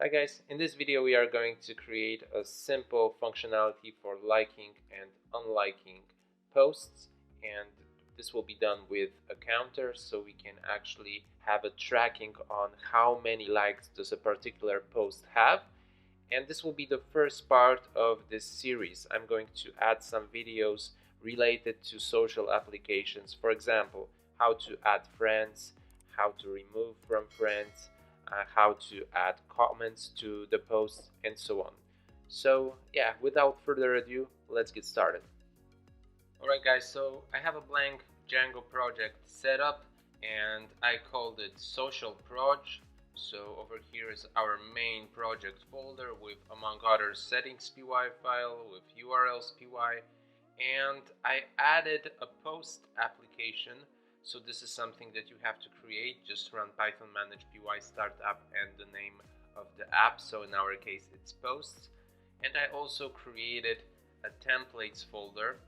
Hi guys, in this video we are going to create a simple functionality for liking and unliking posts, and this will be done with a counter so we can actually have a tracking on how many likes does a particular post have. And this will be the first part of this series. I'm going to add some videos related to social applications, for example, how to add friends, how to remove from friends, how to add comments to the posts, and so on. So yeah, without further ado, let's get started. Alright guys, so I have a blank Django project set up and I called it social proj. So over here is our main project folder with, among others, settings py file with urls py, and I added a post application. So this is something that you have to create. Just run python manage py startup and the name of the app. So in our case it's posts. And I also created a templates folder,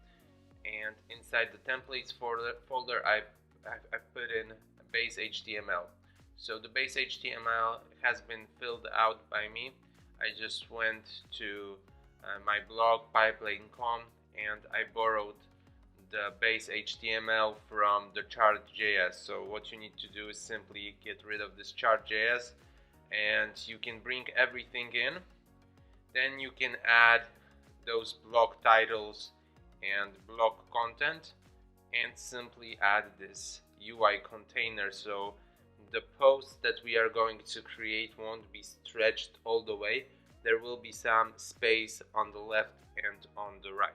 and inside the templates folder I put in base HTML. So the base HTML has been filled out by me. I just went to my blog Pyplane.com and I borrowed the base HTML from the chart.js. So what you need to do is simply get rid of this chart.js and you can bring everything in. Then you can add those blog titles and blog content and simply add this UI container, so the post that we are going to create won't be stretched all the way. There will be some space on the left and on the right.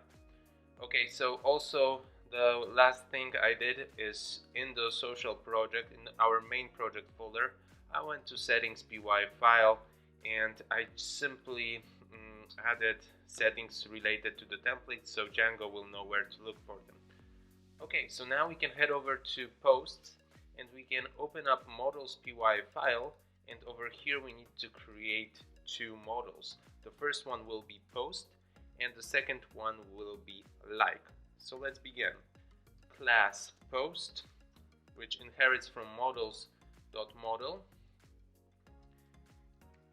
Okay, so also the last thing I did is in the social project, in our main project folder, I went to settings py file and I simply added settings related to the templates so Django will know where to look for them. Okay, so now we can head over to posts and we can open up models py file, and over here we need to create two models. The first one will be post and the second one will be like. So let's begin. Class post, which inherits from models.model.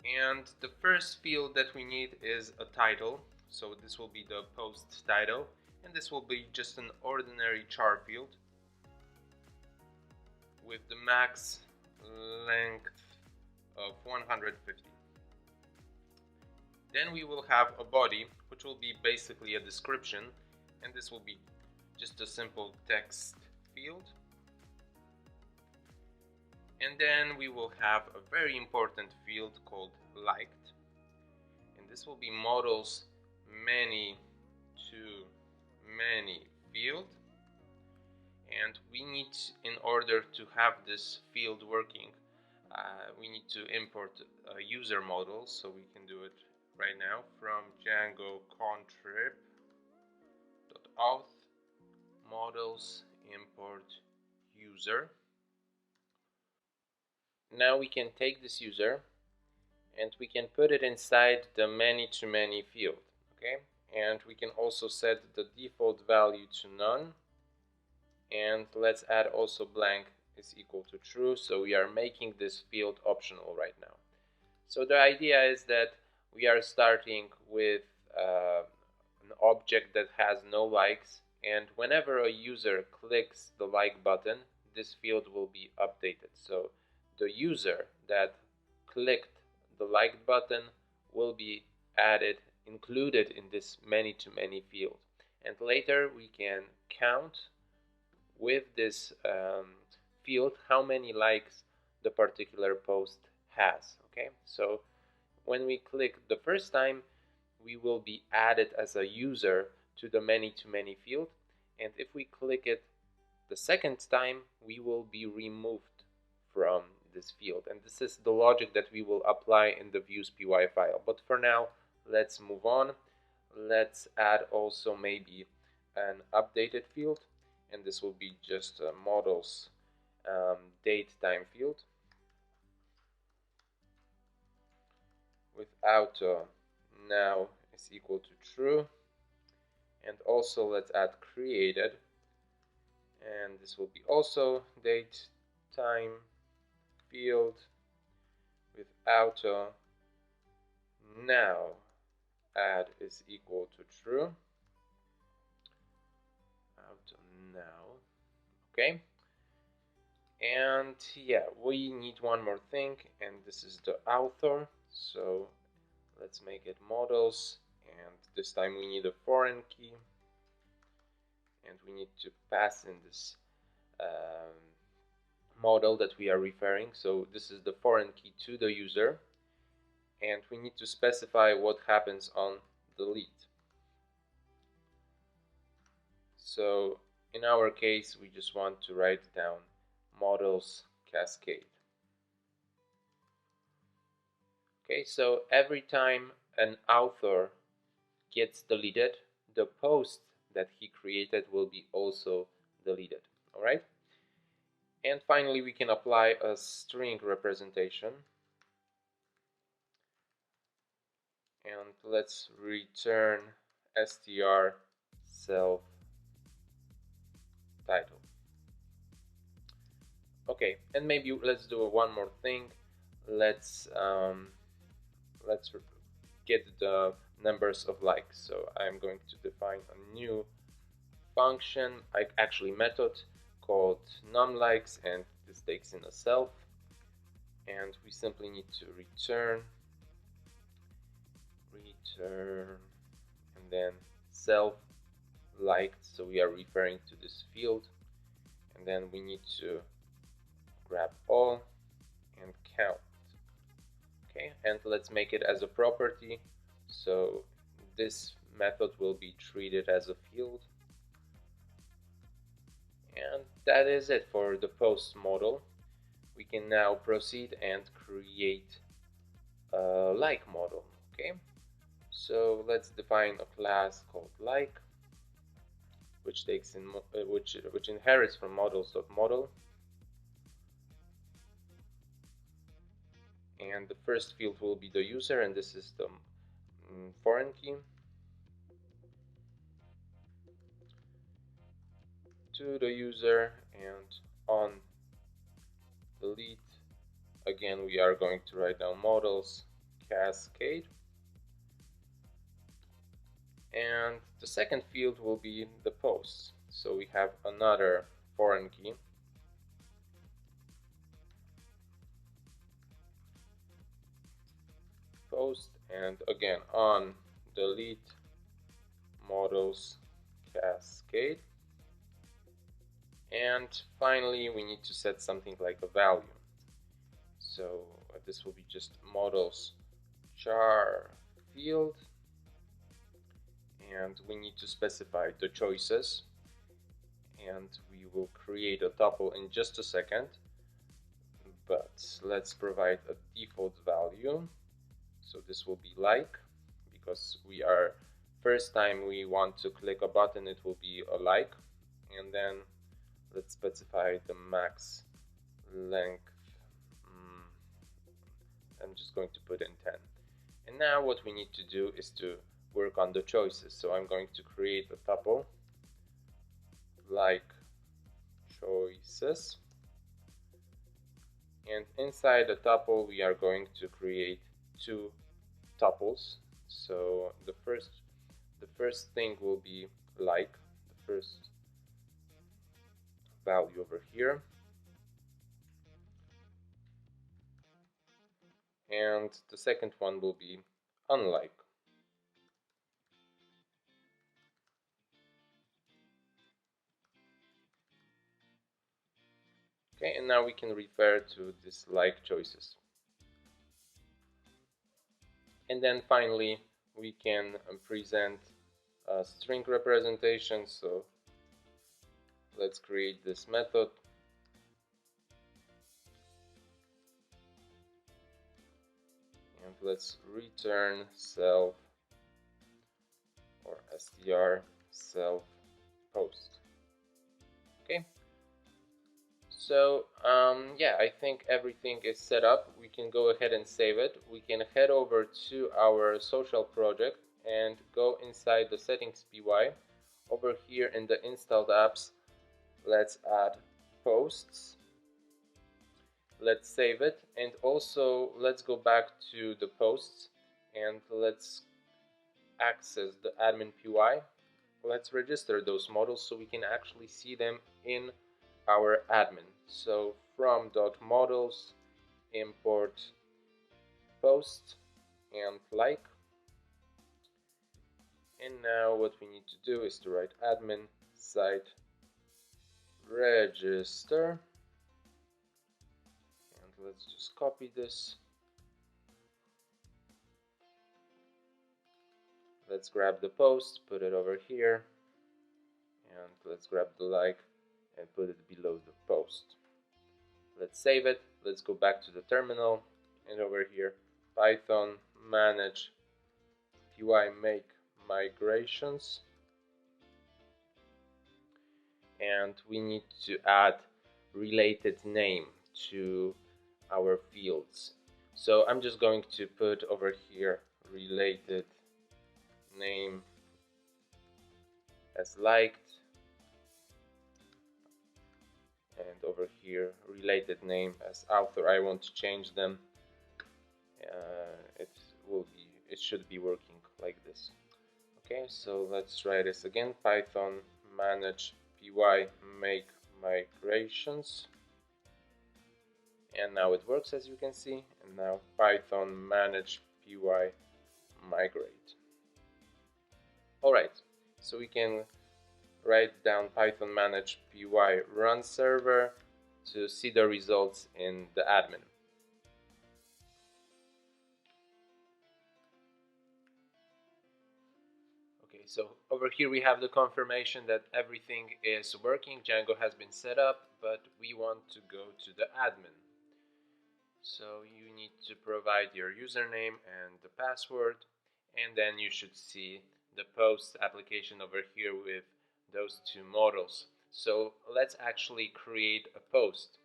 And the first field that we need is a title. So this will be the post title, and this will be just an ordinary char field with the max length of 150. Then we will have a body, which will be basically a description, and this will be just a simple text field. And then we will have a very important field called liked, and this will be models many to many field. And we need, in order to have this field working, we need to import a user model. So we can do it right now from Django contrib.auth models import user. Now we can take this user and we can put it inside the many to many field. Okay, and we can also set the default value to none, and let's add also blank is equal to true, so we are making this field optional right now. So the idea is that we are starting with an object that has no likes, and whenever a user clicks the like button, this field will be updated. So the user that clicked the like button will be included in this many to many field, and later we can count with this field how many likes the particular post has. Okay, so when we click the first time, we will be added as a user to the many to many field, and if we click it the second time, we will be removed from this field. And this is the logic that we will apply in the views py file. But for now, let's move on. Let's add also maybe an updated field, and this will be just a models date time field with auto now is equal to true. And also let's add created, and this will be also date time field with auto now add is equal to true. Out now. Okay. And yeah, we need one more thing, and this is the author. So let's make it models, and this time we need a foreign key, and we need to pass in this model that we are referring. So this is the foreign key to the user, and we need to specify what happens on delete. So in our case, we just want to write down models cascade. Okay, so every time an author gets deleted, the post that he created will be also deleted. All right. And finally, we can apply a string representation. And let's return str self title. Okay, and maybe let's do one more thing. Let's get the numbers of likes. So I'm going to define a new function, actually method, called numLikes, and this takes in a self, and we simply need to return and then self liked, so we are referring to this field, and then we need to grab all and count. Okay, and let's make it as a property, so this method will be treated as a field. And that is it for the post model. We can now proceed and create a like model. Okay, so let's define a class called like, which takes in which inherits from models.model, and the first field will be the user, and this is the foreign key. To the user, and on delete, again we are going to write down models cascade, and the second field will be the posts. So we have another foreign key, post, and again on delete models cascade. And finally, we need to set something like a value. So this will be just models char field, and we need to specify the choices, and we will create a tuple in just a second, but let's provide a default value. So this will be like, because we are first time we want to click a button, it will be a like, and then let's specify the max length. I'm just going to put in 10. And now what we need to do is to work on the choices. So I'm going to create a tuple like choices, and inside the tuple we are going to create two tuples. So the first thing will be like, the first value over here, and the second one will be unlike. Okay, and now we can refer to this like choices. And then finally we can present a string representation. So let's create this method, and let's return self or str self post. Okay, so yeah, I think everything is set up. We can go ahead and save it. We can head over to our social project and go inside the settings py. Over here in the installed apps, let's add posts. Let's save it, and also let's go back to the posts and let's access the admin PY. Let's register those models so we can actually see them in our admin. So from .models import post and like, and now what we need to do is to write admin site register, and let's just copy this. Let's grab the post, put it over here, and let's grab the like and put it below the post. Let's save it. Let's go back to the terminal, and over here Python manage py make migrations, and we need to add related name to our fields. So I'm just going to put over here related name as liked, and over here related name as author. I want to change them. It should be working like this. Okay, so let's try this again. Python manage py make migrations, and now it works, as you can see. And now Python manage py migrate. Alright, so we can write down Python manage py run server to see the results in the admin. Okay, so over here we have the confirmation that everything is working. Django has been set up, but we want to go to the admin. So you need to provide your username and the password, and then you should see the post application over here with those two models. So let's actually create a post.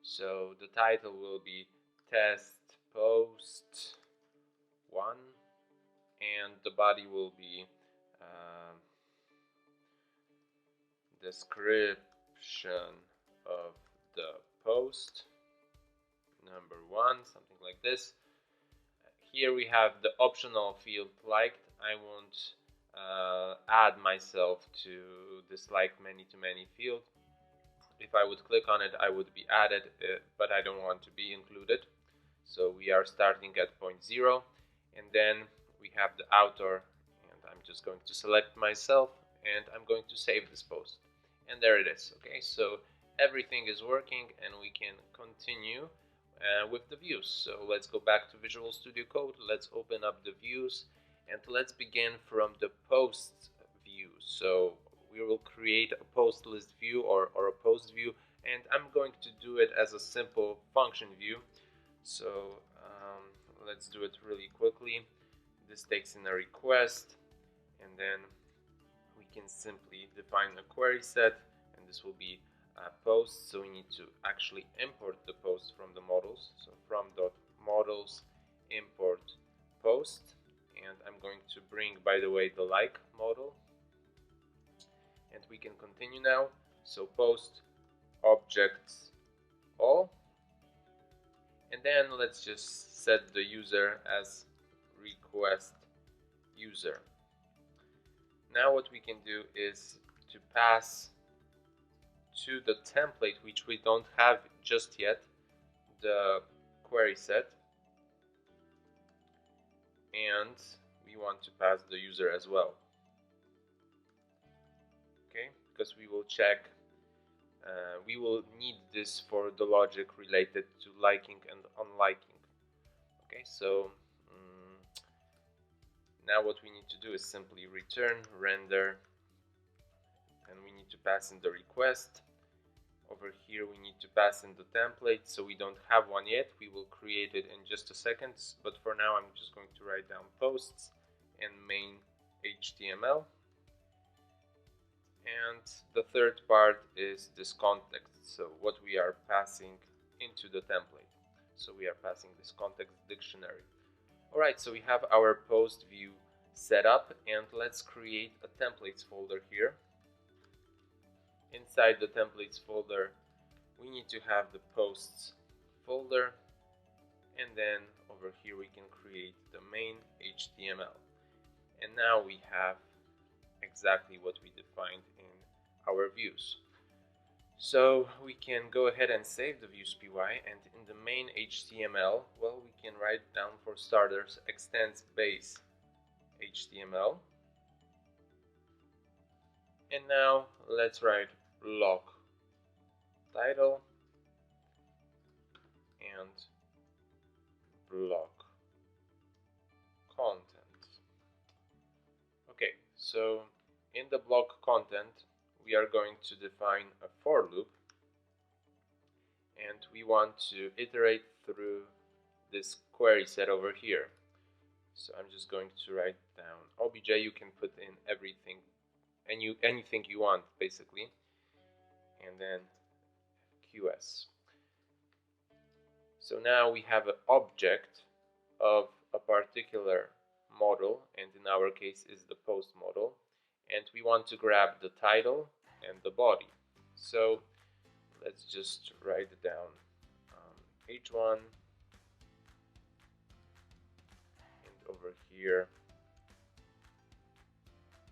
So the title will be test post 1, and the body will be description of the post number 1, something like this. Here we have the optional field liked. I won't add myself to this like many to many field. If I would click on it, I would be added, but I don't want to be included. So we are starting at point 0, and then we have the author, and I'm just going to select myself, and I'm going to save this post. And there it is. Okay, so everything is working, and we can continue with the views. So let's go back to Visual Studio Code. Let's open up the views, and let's begin from the post view. So we will create a post list view or a post view, and I'm going to do it as a simple function view. So let's do it really quickly. This takes in a request, and then we can simply define a query set, and this will be a post. So we need to actually import the post from the models. So from .models import post, and I'm going to bring, by the way, the like model, and we can continue now. So post objects all, and then let's just set the user as request user. Now what we can do is to pass to the template, which we don't have just yet, the query set, and we want to pass the user as well. Okay, because we will check, we will need this for the logic related to liking and unliking. Okay, so now what we need to do is simply return render, and we need to pass in the request. Over here we need to pass in the template, so we don't have one yet. We will create it in just a second, but for now I'm just going to write down posts and main HTML. And the third part is this context, so what we are passing into the template. So we are passing this context dictionary. Alright, so we have our post view set up, and let's create a templates folder here. Inside the templates folder we need to have the posts folder, and then over here we can create the main HTML. And now we have exactly what we defined in our views. So we can go ahead and save the views.py, and in the main HTML, well, we can write down for starters extends base HTML. And now let's write block title and block content. Okay, so in the block content we are going to define a for loop, and we want to iterate through this query set over here. So I'm just going to write down obj. You can put in everything and anything you want basically, and then QS. So now we have an object of a particular model, and in our case is the post model, and we want to grab the title and the body. So let's just write it down, h1, and over here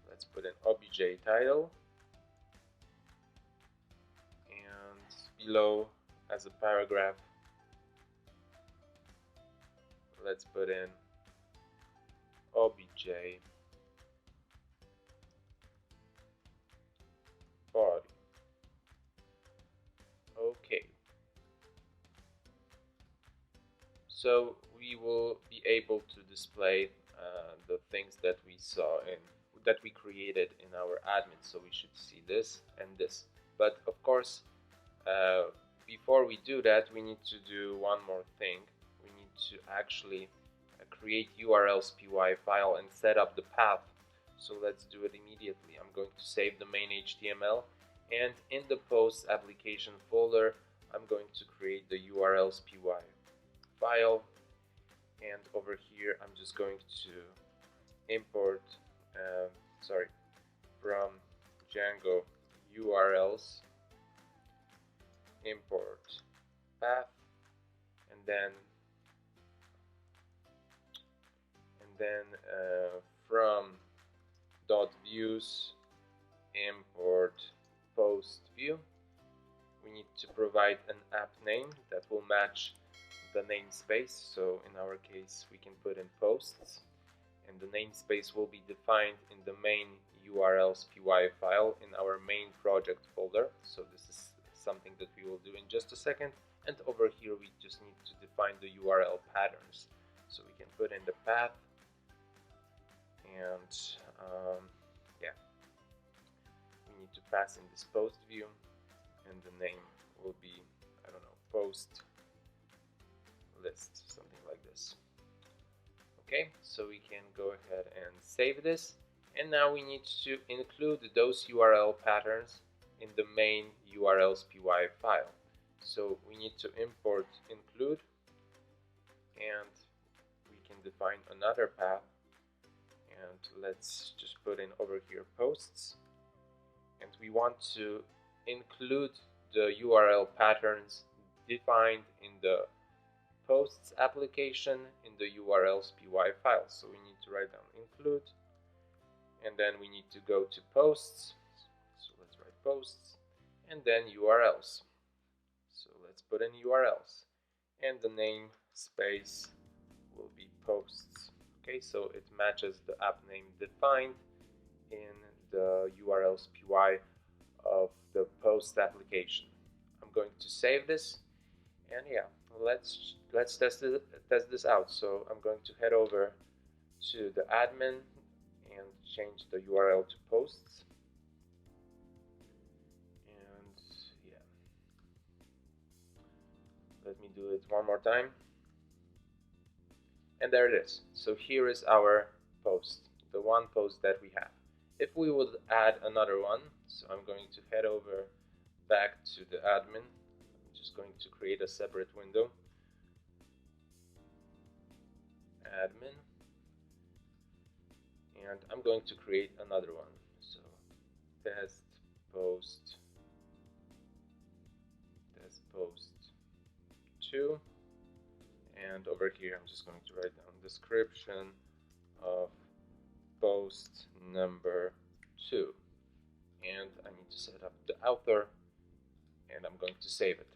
let's put an obj title, and below as a paragraph let's put in obj body. Okay, so we will be able to display the things that we saw in that we created in our admin. So we should see this and this, but of course before we do that we need to do one more thing. We need to actually create URLs.py file and set up the path. So let's do it immediately. I'm going to save the main HTML, and in the post application folder I'm going to create the URLs.py file, and over here I'm just going to import from Django URLs import path, and then from .views import post view. We need to provide an app name that will match the namespace. So in our case we can put in posts, and the namespace will be defined in the main URLs.py file in our main project folder. So this is something that we will do in just a second. And over here we just need to define the URL patterns. So we can put in the path, and we need to pass in this post view, and the name will be, I don't know, post list, something like this. Okay, so we can go ahead and save this, and now we need to include those URL patterns in the main URLs.py file. So we need to import include, and we can define another path, and let's just put in over here posts, and we want to include the URL patterns defined in the posts application in the URLs.py file. So we need to write down include, and then we need to go to posts. So let's write posts, and then URLs. So let's put in URLs, and the namespace will be posts. Okay, so it matches the app name defined in the URLs.py of the post application. I'm going to save this, and yeah, let's test this out. So I'm going to head over to the admin and change the URL to posts, and yeah, let me do it one more time, and there it is. So here is our post, the one post that we have. If we would add another one, so I'm going to head over back to the admin. I'm just going to create a separate window, admin, and I'm going to create another one. So test post 2, and over here I'm just going to write down description of post number 2, and I need to set up the author, and I'm going to save it.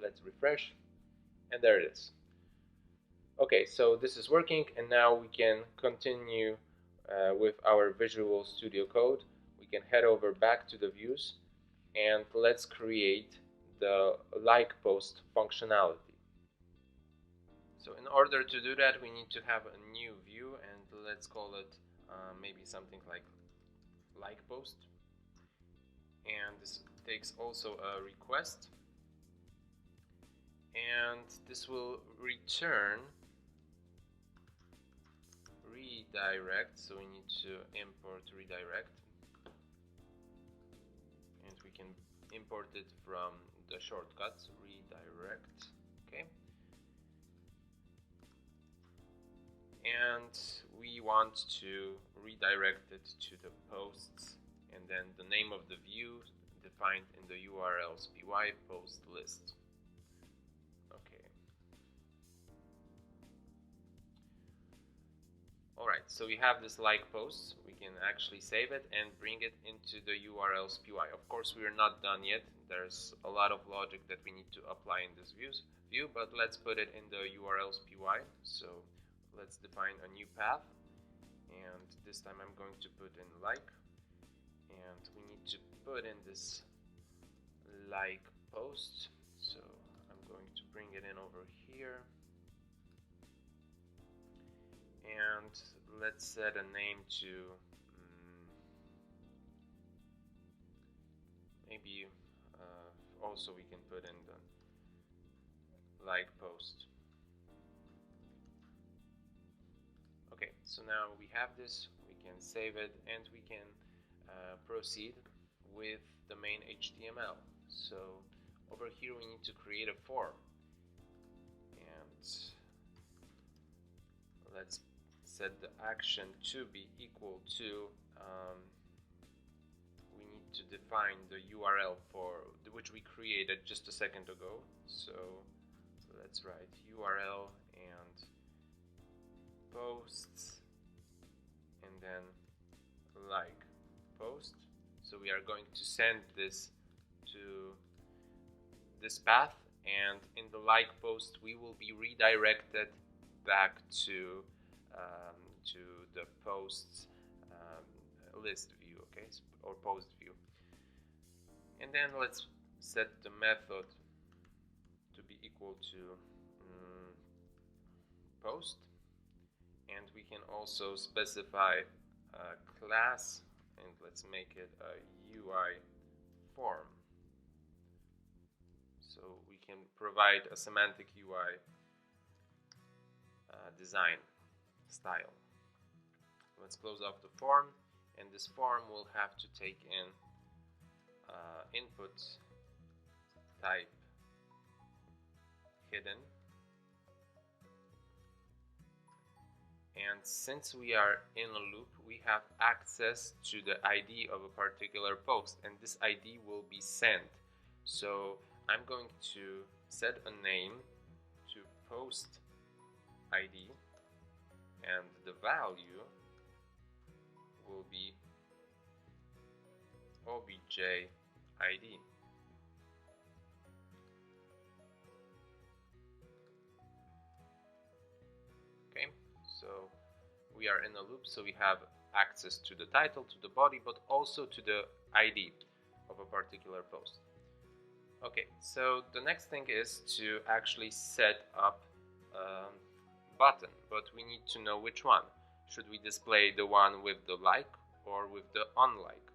Let's refresh, and there it is. Okay, so this is working, and now we can continue with our Visual Studio Code. We can head over back to the views, and let's create the like post functionality. So in order to do that, we need to have a new view, and let's call it maybe something like post. And this takes also a request, and this will return redirect. So we need to import redirect, and we can import it from the shortcuts redirect. Okay. And we want to redirect it to the posts, and then the name of the view defined in the URLs py post list. Okay. Alright, so we have this like post. We can actually save it and bring it into the URLs py. Of course, we are not done yet. There's a lot of logic that we need to apply in this view, but let's put it in the URLs py. So let's define a new path, and this time I'm going to put in like, and we need to put in this like post. So I'm going to bring it in over here, and let's set a name to maybe also we can put in the like post. Okay, so now we have this, we can save it, and we can proceed with the main HTML. So over here we need to create a form, and let's set the action to be equal to we need to define the URL for which we created just a second ago. So let's write URL and posts, and then like post. So we are going to send this to this path, and in the like post we will be redirected back to the posts list view, okay, or post view. And then let's set the method to be equal to post, and we can also specify a class, and let's make it a UI form. So we can provide a semantic UI design style. Let's close off the form, and this form will have to take in input type hidden. And since we are in a loop, we have access to the ID of a particular post, and this ID will be sent. So I'm going to set a name to post ID, and the value will be obj ID. Okay, so we are in a loop, so we have access to the title, to the body, but also to the ID of a particular post. Okay, so the next thing is to actually set up a button, but we need to know which one. Should we display the one with the like or with the unlike?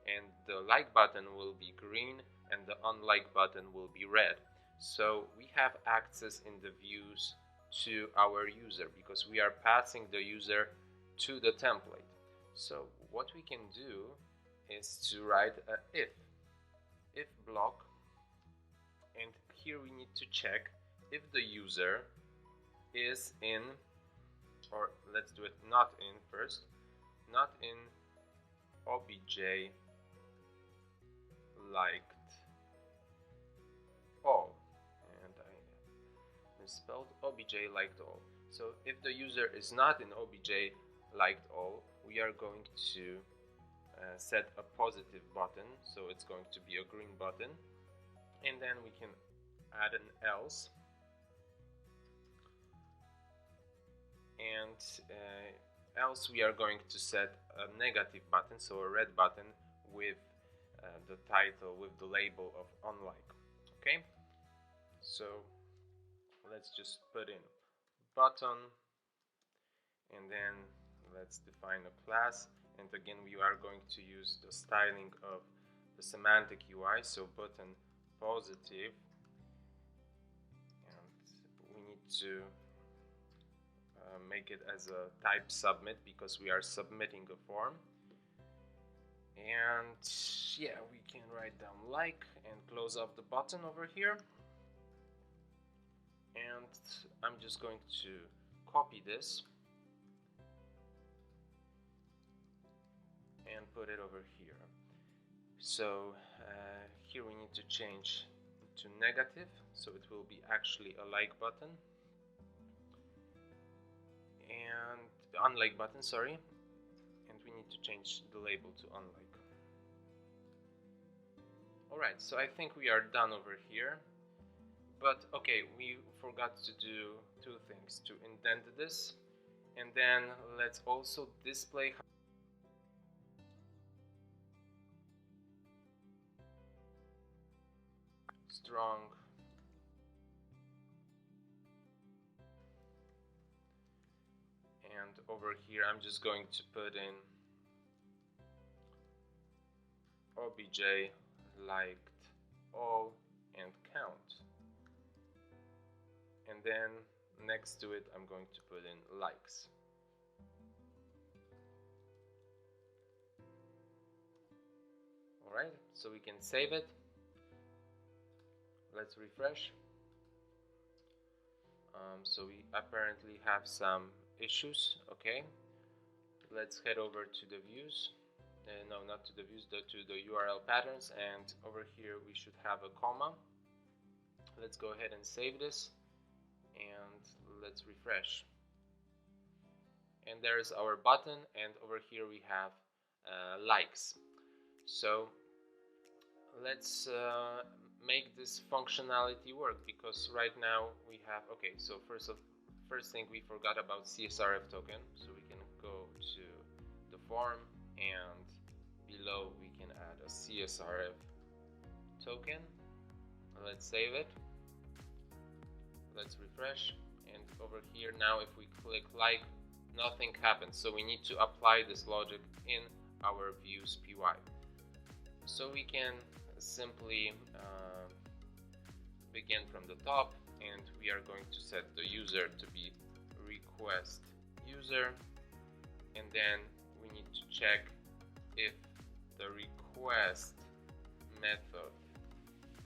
And the like button will be green and the unlike button will be red. So we have access in the views to our user because we are passing the user to the template. So what we can do is to write a if block, and here we need to check if the user is in, or let's do it not in first, not in obj liked all. And spelled, obj liked all. So if the user is not in obj liked all, we are going to set a positive button, so it's going to be a green button, and then we can add an else, and else we are going to set a negative button, so a red button with the title, with the label of unlike. Okay, so let's just put in button, and then let's define a class, and again we are going to use the styling of the semantic UI, so button positive, and we need to make it as a type submit because we are submitting a form. And yeah, we can write down like and close off the button over here, and I'm just going to copy this and put it over here. So here we need to change to negative, so it will be actually a like button, and unlike button, sorry, and we need to change the label to unlike. Alright, so I think we are done over here, but okay, we forgot to do two things: to indent this, and then let's also display strong and over here I'm just going to put in obj liked all and count, and then next to it I'm going to put in likes. Alright, so we can save it. Let's refresh. So we apparently have some issues. Okay, let's head over to the views. No, not to the views, to the URL patterns, and over here we should have a comma. Let's go ahead and save this, and let's refresh. And there's our button, and over here we have likes. So let's make this functionality work, because right now we have, okay, so first thing, we forgot about CSRF token, so we can go to the form, and below we can add a CSRF token. Let's save it, let's refresh, and over here now if we click like, nothing happens, so we need to apply this logic in our views PY. So we can simply begin from the top, and we are going to set the user to be request user, and then we need to check if the request method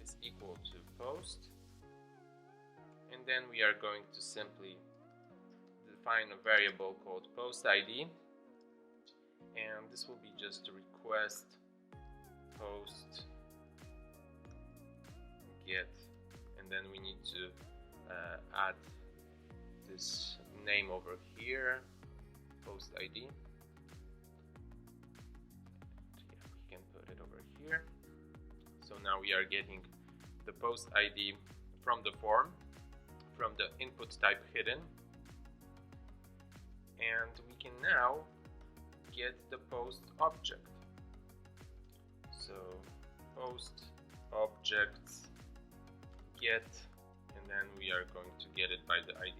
is equal to post, and then we are going to simply define a variable called post ID, and this will be just a request post get, and then we need to add this name over here, post ID. Yeah, we can put it over here. So now we are getting the post ID from the form, from the input type hidden, and we can now get the post object. So post objects get, and then we are going to get it by the ID.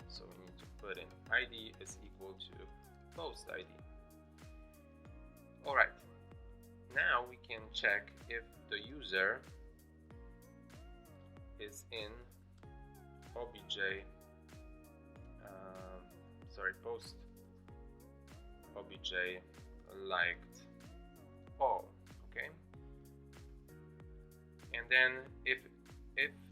So we need to put in ID is equal to post ID. Alright, now we can check if the user is in obj, post obj liked all. Okay, and then if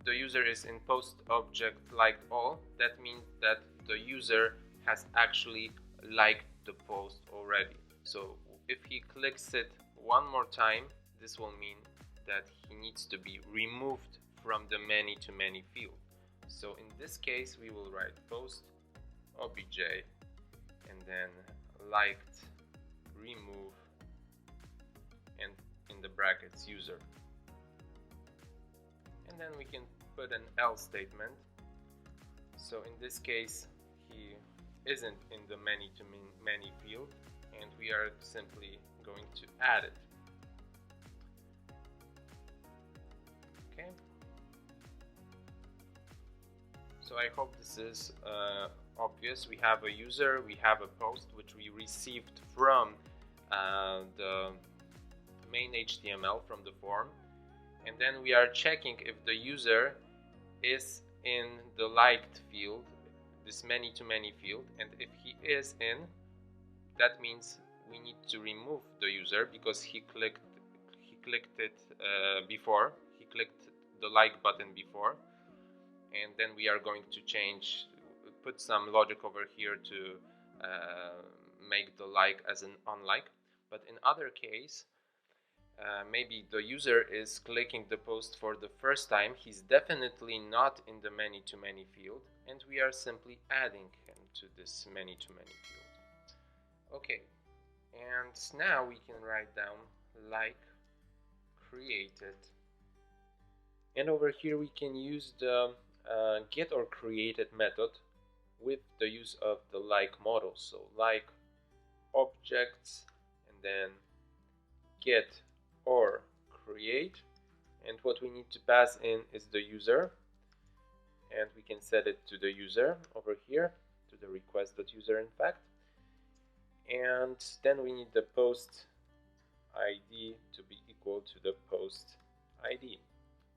the user is in post object liked all, that means that the user has actually liked the post already. So if he clicks it one more time, this will mean that he needs to be removed from the many to many field. So in this case we will write post obj and then liked remove and in the brackets user, and then we can put an else statement. So in this case he isn't in the many to many field, and we are simply going to add it. Okay, so I hope this is obvious. We have a user, we have a post which we received from the main HTML from the form, and then we are checking if the user is in the liked field, this many to many field, and if he is in, that means we need to remove the user because he clicked it before, he clicked the like button before, and then we are going to put some logic over here to make the like as an unlike. But in other case, maybe the user is clicking the post for the first time, he's definitely not in the many to many field, and we are simply adding him to this many to many field. Okay, and now we can write down like created, and over here we can use the get or created method with the use of the like model. So like objects and then get or create, and what we need to pass in is the user, and we can set it to the user over here, to the request.user in fact, and then we need the post ID to be equal to the post ID.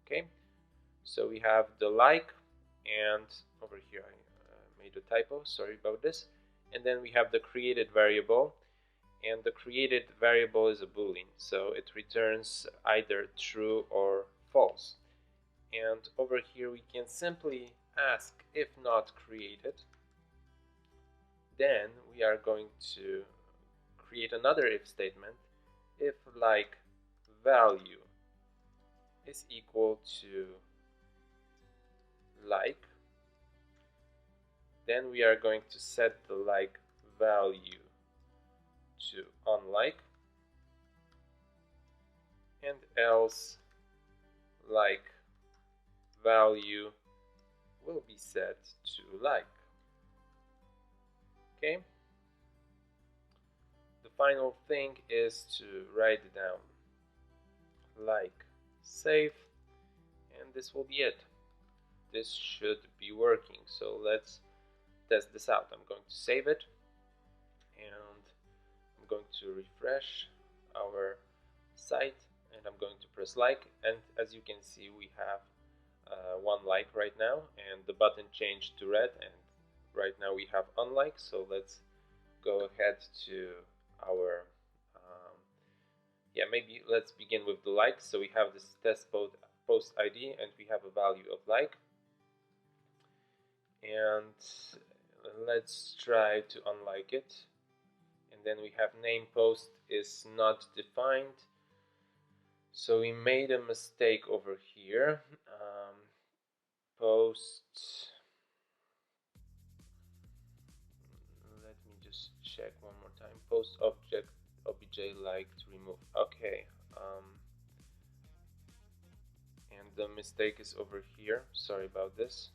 Okay, so we have the like, and over here I made a typo, sorry about this, and then we have the created variable, and the created variable is a boolean, so it returns either true or false. And over here we can simply ask if not created. Then we are going to create another if statement. If like value is equal to like, then we are going to set the like value to unlike, and else like value will be set to like. Okay, the final thing is to write down like save, and this will be it. This should be working, so let's test this out. I'm going to save it, and I'm going to refresh our site, and I'm going to press like, and as you can see we have one like right now, and the button changed to red, and right now we have unlike. So let's go ahead to our maybe let's begin with the like. So we have this test post ID, and we have a value of like, and let's try to unlike it. And then we have name post is not defined, so we made a mistake over here. Post, let me just check one more time. Post object obj liked remove. Okay, and the mistake is over here, sorry about this.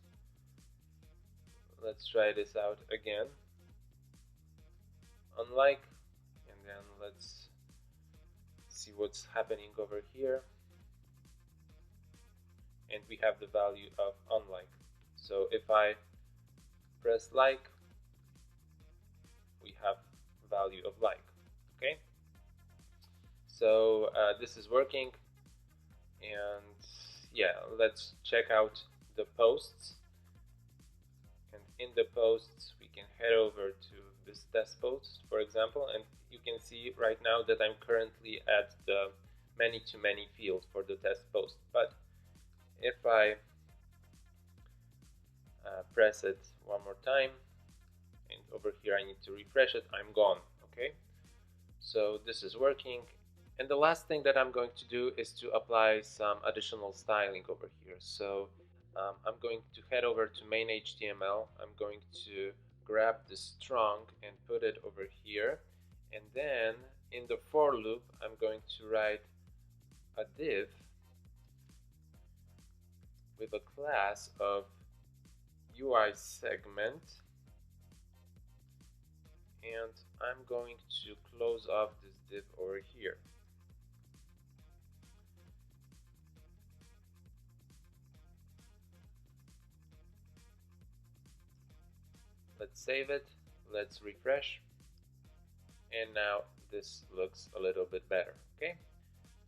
Let's try this out again. Unlike, and then let's see what's happening over here, and we have the value of unlike. So if I press like, we have value of like. Okay, so this is working, and yeah, let's check out the posts, and in the posts we can head over to this test post, for example, and you can see right now that I'm currently at the many to many field for the test post. But if I press it one more time, and over here I need to refresh it, I'm gone. Okay, so this is working, and the last thing that I'm going to do is to apply some additional styling over here. So I'm going to head over to main HTML. I'm going to grab the strong and put it over here, and then in the for loop I'm going to write a div with a class of UI segment, and I'm going to close off this div over here. Let's save it, let's refresh, and now this looks a little bit better. Okay,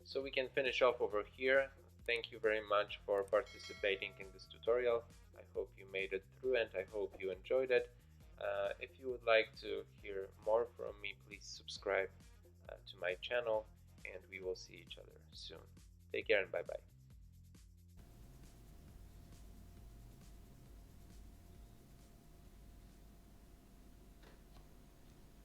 so we can finish off over here. Thank you very much for participating in this tutorial. I hope you made it through and I hope you enjoyed it. If you would like to hear more from me, please subscribe to my channel, and we will see each other soon. Take care and bye bye.